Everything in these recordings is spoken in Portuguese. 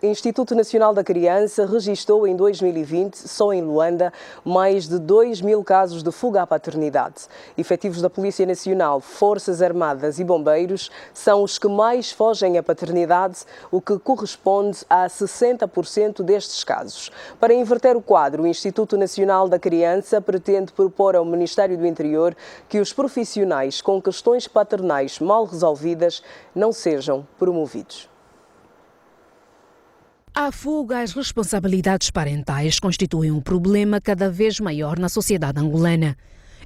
Instituto Nacional da Criança, registou em 2020, só em Luanda, mais de 2.000 casos de fuga à paternidade. Efetivos da Polícia Nacional, Forças Armadas e Bombeiros são os que mais fogem à paternidade, o que corresponde a 60% destes casos. Para inverter o quadro, o Instituto Nacional da Criança pretende propor ao Ministério do Interior que os profissionais com questões paternais mal resolvidas não sejam promovidos. A fuga às responsabilidades parentais constitui um problema cada vez maior na sociedade angolana.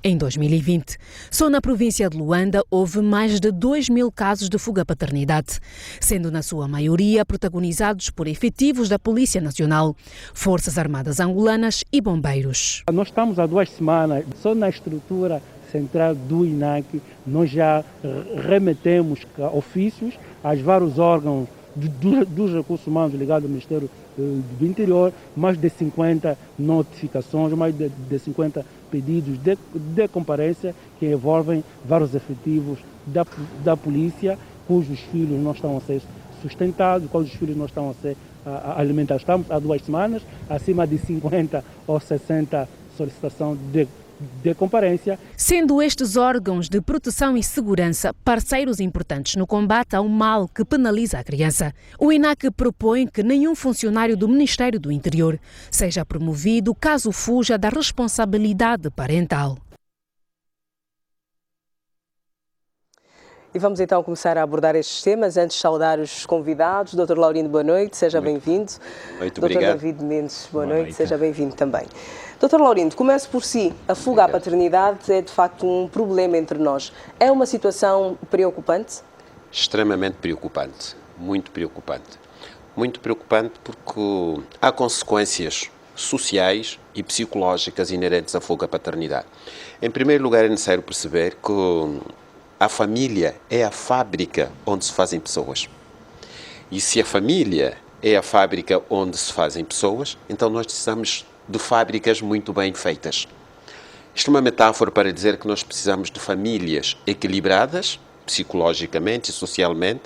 Em 2020, só na província de Luanda houve mais de 2.000 casos de fuga à paternidade, sendo na sua maioria protagonizados por efetivos da Polícia Nacional, Forças Armadas Angolanas e Bombeiros. Nós estamos há 2 semanas, só na estrutura central do INAC, nós já remetemos ofícios aos vários órgãos dos recursos humanos ligados ao Ministério do Interior, mais de 50 notificações, mais de 50 pedidos de comparência que envolvem vários efetivos da polícia, cujos filhos não estão a ser sustentados, cujos filhos não estão a ser alimentados. Estamos há 2 semanas, acima de 50 ou 60 solicitações de comparência. Sendo estes órgãos de proteção e segurança parceiros importantes no combate ao mal que penaliza a criança, o INAC propõe que nenhum funcionário do Ministério do Interior seja promovido caso fuja da responsabilidade parental. E vamos então começar a abordar estes temas. Antes de saudar os convidados, Dr. Laurindo, boa noite, seja bem-vindo. Muito Dr. obrigado. David Mendes, boa noite, seja bem-vindo também. Dr. Laurindo, comece por si. A fuga à paternidade é de facto um problema entre nós. É uma situação preocupante? Extremamente preocupante, muito preocupante. Muito preocupante porque há consequências sociais e psicológicas inerentes à fuga à paternidade. Em primeiro lugar, é necessário perceber que a família é a fábrica onde se fazem pessoas. E se a família é a fábrica onde se fazem pessoas, então nós precisamos de fábricas muito bem feitas. Isto é uma metáfora para dizer que nós precisamos de famílias equilibradas, psicologicamente e socialmente,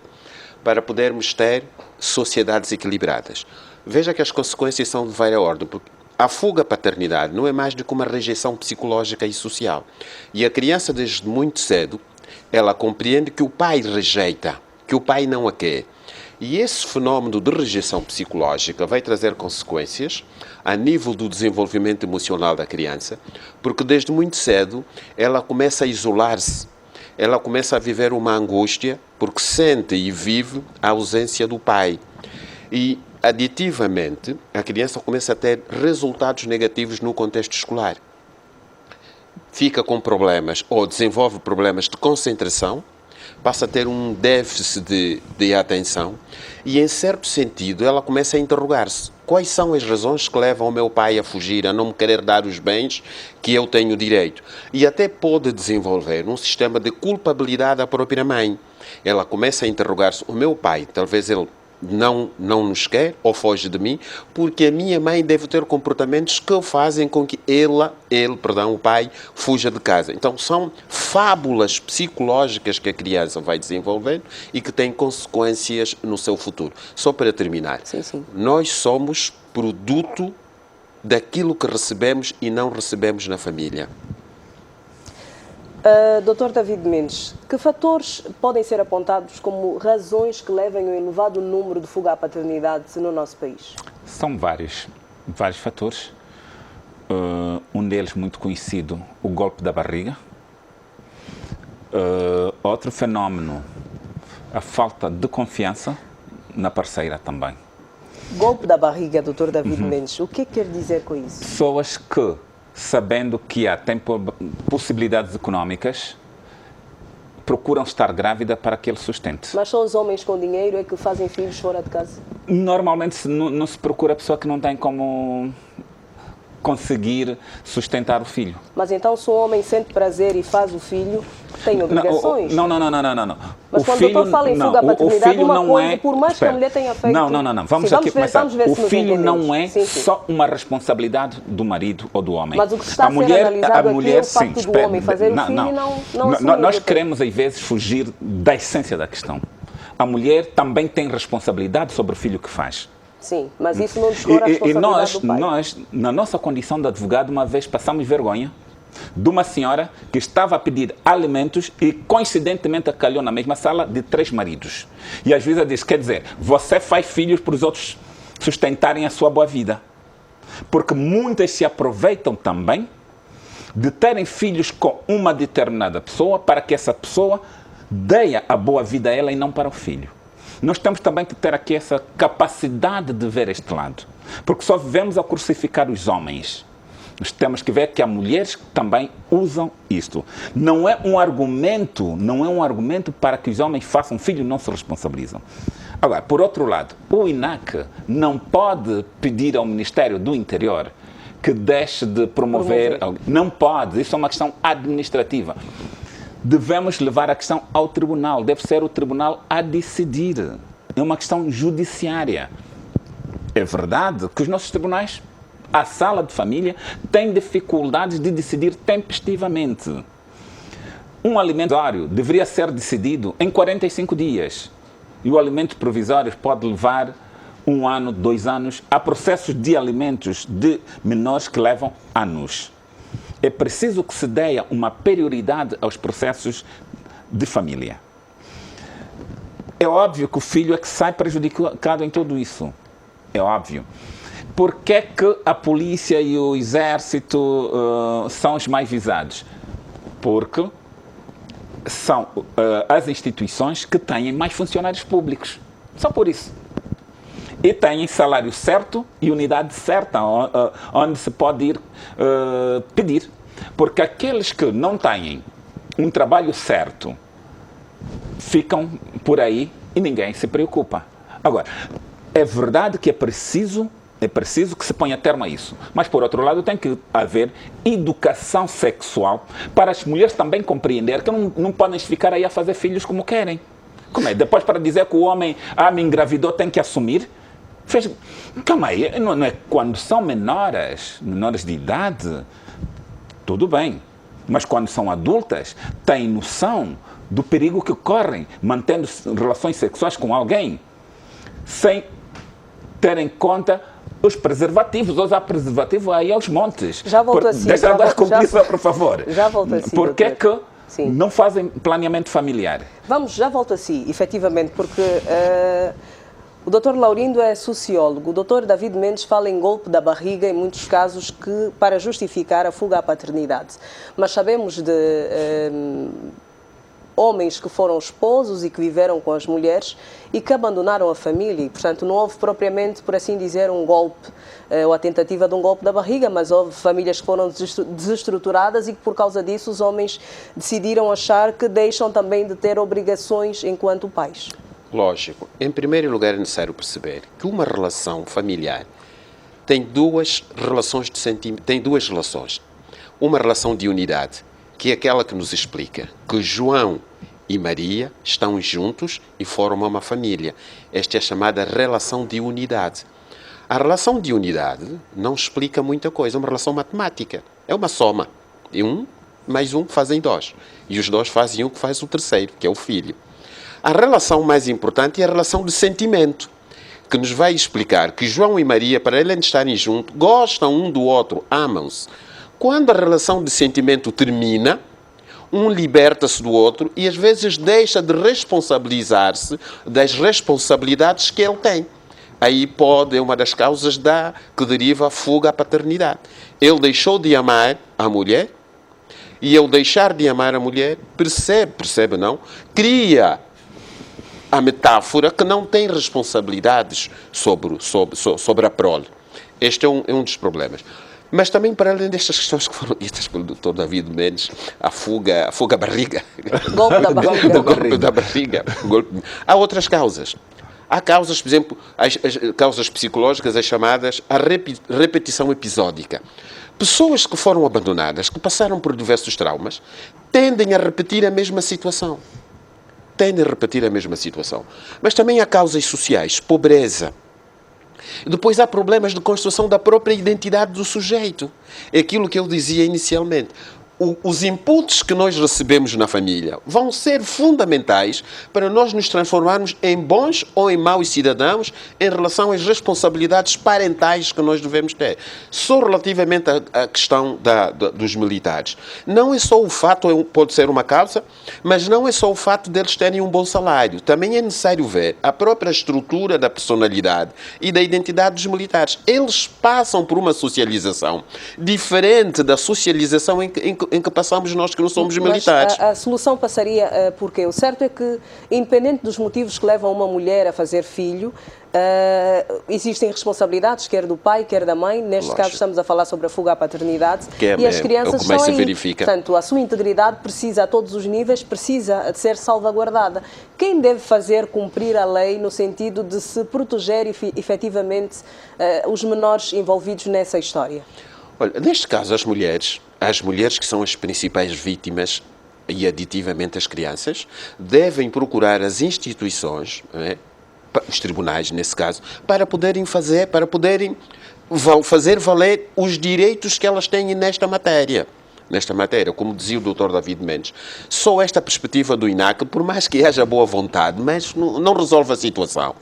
para podermos ter sociedades equilibradas. Veja que as consequências são de várias ordens, porque a fuga à paternidade não é mais do que uma rejeição psicológica e social. E a criança, desde muito cedo, ela compreende que o pai rejeita, que o pai não a quer. E esse fenómeno de rejeição psicológica vai trazer consequências a nível do desenvolvimento emocional da criança, porque desde muito cedo ela começa a isolar-se, ela começa a viver uma angústia, porque sente e vive a ausência do pai. E, aditivamente, a criança começa a ter resultados negativos no contexto escolar. Fica com problemas ou desenvolve problemas de concentração, passa a ter um déficit de atenção e, em certo sentido, ela começa a interrogar-se. Quais são as razões que levam o meu pai a fugir, a não me querer dar os bens que eu tenho direito? E até pode desenvolver um sistema de culpabilidade à própria mãe. Ela começa a interrogar-se, o meu pai, talvez ele não nos quer ou foge de mim, porque a minha mãe deve ter comportamentos que fazem com que o pai, fuja de casa. Então, são fábulas psicológicas que a criança vai desenvolvendo e que têm consequências no seu futuro. Só para terminar, Sim. Nós somos produto daquilo que recebemos e não recebemos na família. Dr. David Mendes, que fatores podem ser apontados como razões que levem ao elevado número de fuga à paternidade no nosso país? São vários fatores. Um deles muito conhecido, o golpe da barriga. Outro fenómeno, a falta de confiança na parceira também. Golpe da barriga, Dr. David Mendes, o que quer dizer com isso? Pessoas que, sabendo que têm possibilidades económicas, procuram estar grávida para que ele sustente. Mas só os homens com dinheiro é que fazem filhos fora de casa? Normalmente não se procura a pessoa que não tem como conseguir sustentar o filho. Mas então se o homem sente prazer e faz o filho, tem obrigações? Não. Mas quando o doutor fala em fuga à paternidade, uma coisa, por mais que a mulher tenha feito... Não. Vamos aqui começar. O filho não é sim. só uma responsabilidade do marido ou do homem. Mas o que está a ser analisado aqui é o facto do homem fazer o filho e não assumir. Nós queremos, às vezes, fugir da essência da questão. A mulher também tem responsabilidade sobre o filho que faz. Sim, mas isso não descora a responsabilidade do pai. Nós, na nossa condição de advogado, uma vez passamos vergonha de uma senhora que estava a pedir alimentos e, coincidentemente, calhou na mesma sala de 3 maridos. E a juíza disse, quer dizer, você faz filhos para os outros sustentarem a sua boa vida. Porque muitas se aproveitam também de terem filhos com uma determinada pessoa para que essa pessoa dê a boa vida a ela e não para o filho. Nós temos também que ter aqui essa capacidade de ver este lado. Porque só vivemos a crucificar os homens. Nós temos que ver que há mulheres que também usam isto. Não é um argumento para que os homens façam filho e não se responsabilizam. Agora, por outro lado, o INAC não pode pedir ao Ministério do Interior que deixe de promover. Não pode, isso é uma questão administrativa. Devemos levar a questão ao tribunal, deve ser o tribunal a decidir. É uma questão judiciária. É verdade que os nossos tribunais, a sala de família, tem dificuldades de decidir tempestivamente. Um alimento provisório deveria ser decidido em 45 dias. E o alimento provisório pode levar 1 ano, 2 anos. Há processos de alimentos de menores que levam anos. É preciso que se dê uma prioridade aos processos de família. É óbvio que o filho é que sai prejudicado em tudo isso. É óbvio. Por que que a polícia e o exército são os mais visados? Porque são as instituições que têm mais funcionários públicos. Só por isso. E têm salário certo e unidade certa, onde se pode ir pedir. Porque aqueles que não têm um trabalho certo ficam por aí e ninguém se preocupa. Agora, é verdade que é preciso que se ponha termo a isso. Mas, por outro lado, tem que haver educação sexual para as mulheres também compreender que não podem ficar aí a fazer filhos como querem. Como é? Depois, para dizer que o homem me engravidou, tem que assumir. Calma aí, não é quando são menores de idade, tudo bem. Mas quando são adultas, têm noção do perigo que correm mantendo relações sexuais com alguém sem ter em conta os preservativos. Hoje há preservativo aí aos montes. Já volto assim. Deixa eu dar cumprição, por favor. Já volto assim. Por que que não fazem planeamento familiar? Já volto assim, efetivamente, porque o Dr. Laurindo é sociólogo. O Dr. David Mendes fala em golpe da barriga em muitos casos para justificar a fuga à paternidade. Mas sabemos de homens que foram esposos e que viveram com as mulheres e que abandonaram a família. E, portanto, não houve propriamente, por assim dizer, um golpe ou a tentativa de um golpe da barriga, mas houve famílias que foram desestruturadas e que, por causa disso, os homens decidiram achar que deixam também de ter obrigações enquanto pais. Lógico. Em primeiro lugar, é necessário perceber que uma relação familiar tem duas relações de sentimento, tem duas relações. Uma relação de unidade, que é aquela que nos explica que João e Maria estão juntos e formam uma família. Esta é a chamada relação de unidade. A relação de unidade não explica muita coisa, é uma relação matemática. É uma soma. E 1 mais 1 fazem 2. E os 2 fazem 1 que faz o terceiro, que é o filho. A relação mais importante é a relação de sentimento, que nos vai explicar que João e Maria, para além de estarem juntos, gostam um do outro, amam-se. Quando a relação de sentimento termina, um liberta-se do outro e às vezes deixa de responsabilizar-se das responsabilidades que ele tem. Aí é uma das causas que deriva a fuga à paternidade. Ele deixou de amar a mulher e ao deixar de amar a mulher, percebe não, cria a metáfora que não tem responsabilidades sobre a prole. Este é um dos problemas. Mas também, para além destas questões que foram ditas pelo Dr. David Mendes, a fuga à barriga. Golpe da barriga. Golpe da barriga. Há outras causas. Há causas, por exemplo, as causas psicológicas, as chamadas a repetição episódica. Pessoas que foram abandonadas, que passaram por diversos traumas, tendem a repetir a mesma situação. Mas também há causas sociais, pobreza. Depois há problemas de construção da própria identidade do sujeito. É aquilo que eu dizia inicialmente. os inputs que nós recebemos na família vão ser fundamentais para nós nos transformarmos em bons ou em maus cidadãos em relação às responsabilidades parentais que nós devemos ter. Só relativamente à questão dos militares. Não é só o fato, pode ser uma causa, mas não é só o fato deles terem um bom salário. Também é necessário ver a própria estrutura da personalidade e da identidade dos militares. Eles passam por uma socialização diferente da socialização em que passamos nós que não somos militares. A solução passaria por quê? O certo é que, independente dos motivos que levam uma mulher a fazer filho, existem responsabilidades, quer do pai, quer da mãe. Neste caso estamos a falar sobre a fuga à paternidade. E as crianças o que mais estão se aí. verifica. Portanto, a sua integridade precisa, a todos os níveis, precisa de ser salvaguardada. Quem deve fazer cumprir a lei no sentido de se proteger efetivamente os menores envolvidos nessa história? Olha, neste caso, as mulheres que são as principais vítimas e aditivamente as crianças, devem procurar as instituições, os tribunais nesse caso, para poderem fazer valer os direitos que elas têm nesta matéria, como dizia o Dr. David Mendes. Só esta perspectiva do INAC, por mais que haja boa vontade, mas não resolve a situação.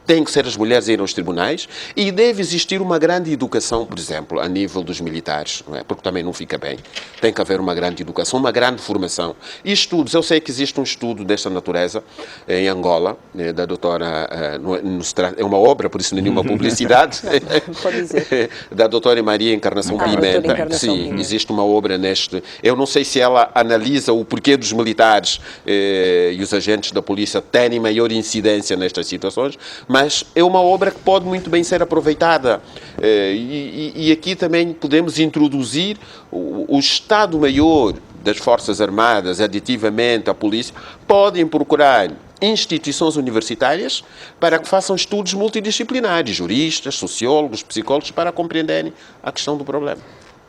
Tem que ser as mulheres a ir aos tribunais e deve existir uma grande educação, por exemplo, a nível dos militares, não é? Porque também não fica bem. Tem que haver uma grande educação, uma grande formação. E estudos, eu sei que existe um estudo desta natureza em Angola, da doutora, é uma obra, por isso não é nenhuma publicidade, da doutora Maria Encarnação Pimenta. Sim, existe uma obra neste. Eu não sei se ela analisa o porquê dos militares e os agentes da polícia terem maior incidência nestas situações, mas é uma obra que pode muito bem ser aproveitada. E aqui também podemos introduzir o Estado-Maior das Forças Armadas, aditivamente a polícia, podem procurar instituições universitárias para que façam estudos multidisciplinares, juristas, sociólogos, psicólogos, para compreenderem a questão do problema.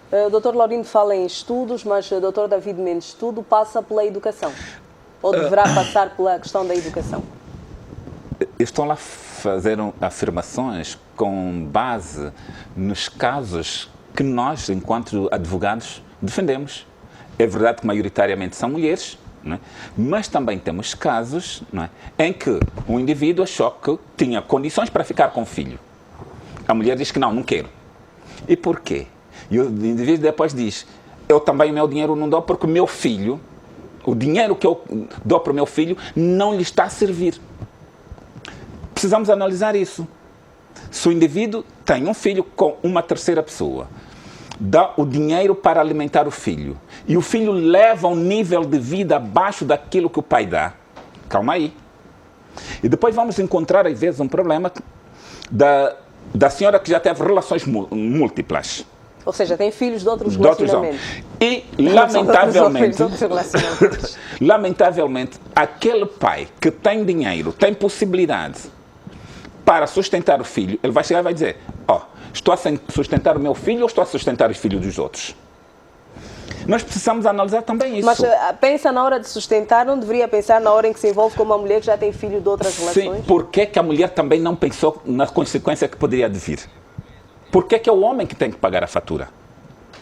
O Dr. Laurindo fala em estudos, mas o Dr. David Mendes, tudo passa pela educação? Ou deverá passar pela questão da educação? Estão lá a fazer afirmações com base nos casos que nós, enquanto advogados, defendemos. É verdade que maioritariamente são mulheres, não é? Mas também temos casos, não é, em que o indivíduo achou que tinha condições para ficar com o filho. A mulher diz que não quero. E porquê? E o indivíduo depois diz, eu também o meu dinheiro não dou porque o meu filho, o dinheiro que eu dou para o meu filho não lhe está a servir. Precisamos analisar isso. Se o indivíduo tem um filho com uma terceira pessoa, dá o dinheiro para alimentar o filho, e o filho leva um nível de vida abaixo daquilo que o pai dá, calma aí. E depois vamos encontrar, às vezes, um problema da senhora que já teve relações múltiplas. Ou seja, tem filhos de outros relacionamentos. E, lamentavelmente, aquele pai que tem dinheiro, tem possibilidade para sustentar o filho, ele vai chegar e vai dizer, estou a sustentar o meu filho ou estou a sustentar os filhos dos outros? Nós precisamos analisar também isso. Mas pensa na hora de sustentar, não deveria pensar na hora em que se envolve com uma mulher que já tem filho de outras relações? Sim, por que a mulher também não pensou na consequência que poderia vir? Por que é o homem que tem que pagar a fatura?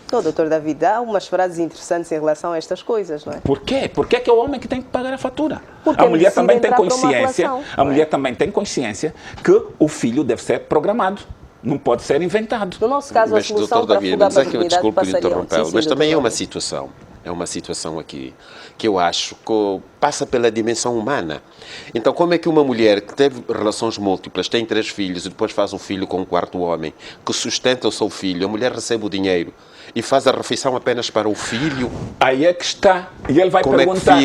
Doutor David, há umas frases interessantes em relação a estas coisas, não é? Por quê? Por que é o homem que tem que pagar a fatura? Porque a mulher também tem consciência, mulher também tem consciência que o filho deve ser programado, não pode ser inventado. No nosso caso, a solução para a fuga à paternidade passaria... Mas também é uma situação aqui que eu acho que passa pela dimensão humana. Então, como é que uma mulher que teve relações múltiplas, tem 3 filhos e depois faz um filho com um 4º homem, que sustenta o seu filho, a mulher recebe o dinheiro e faz a refeição apenas para o filho? Aí é que está. E ele vai perguntar,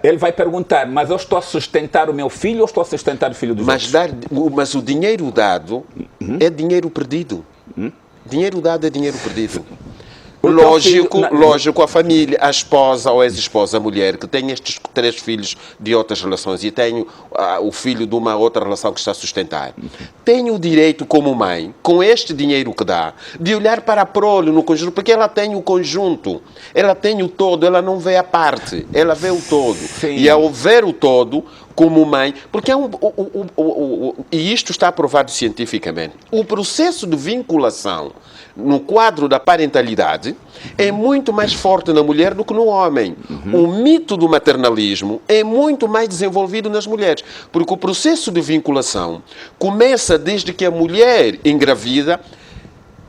ele vai perguntar, mas eu estou a sustentar o meu filho ou estou a sustentar o filho dos outros? Mas o dinheiro dado é dinheiro perdido. Dinheiro dado é dinheiro perdido. Lógico, a família, a esposa ou ex-esposa, a mulher, que tem estes 3 filhos de outras relações e tem o filho de uma outra relação que está a sustentar, tem o direito, como mãe, com este dinheiro que dá, de olhar para a prole no conjunto, porque ela tem o conjunto, ela tem o todo, ela não vê a parte, ela vê o todo. Sim. E ao ver o todo, como mãe, porque há e isto está aprovado cientificamente, o processo de vinculação no quadro da parentalidade é muito mais forte na mulher do que no homem. O mito do maternalismo é muito mais desenvolvido nas mulheres, porque o processo de vinculação começa desde que a mulher engravida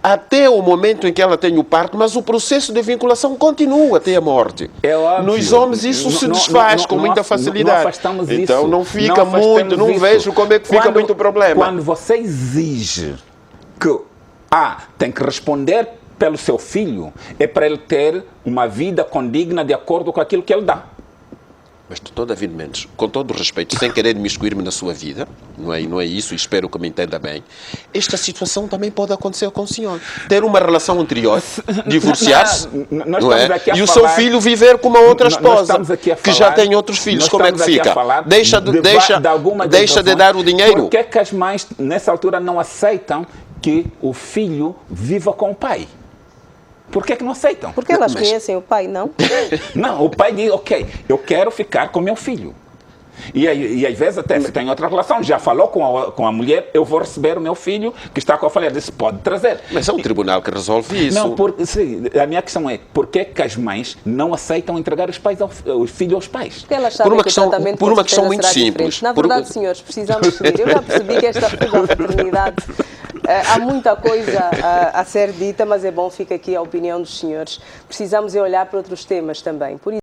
até o momento em que ela tem o parto, mas o processo de vinculação continua até a morte. É óbvio. Nos homens isso se desfaz com muita facilidade. Não afastamos então isso. não fica muito, não vejo como é que fica muito problema. Quando você exige que tem que responder pelo seu filho, é para ele ter uma vida condigna de acordo com aquilo que ele dá. Mas, doutor David Mendes, com todo o respeito, sem querer me na sua vida, não é isso, e espero que me entenda bem, esta situação também pode acontecer com o senhor. Ter uma relação anterior, divorciar-se, não é? E o seu filho viver com uma outra esposa, que já tem outros filhos, como é que fica? Deixa de dar o dinheiro? Por que é que as mães, nessa altura, não aceitam que o filho viva com o pai? Por que é que não aceitam? Porque elas conhecem o pai, não? Não, o pai diz, ok, eu quero ficar com meu filho. E às vezes até se tem outra relação, já falou com a mulher, eu vou receber o meu filho que está com a família, disse, pode trazer. Mas é um tribunal que resolve isso. Não, sim, a minha questão é, por que que as mães não aceitam entregar os filhos aos pais? Porque elas sabem por uma questão muito simples. Na verdade, senhores, precisamos seguir. Eu já percebi que esta fuga à paternidade, há muita coisa a ser dita, mas é bom, fica aqui a opinião dos senhores. Precisamos olhar para outros temas também.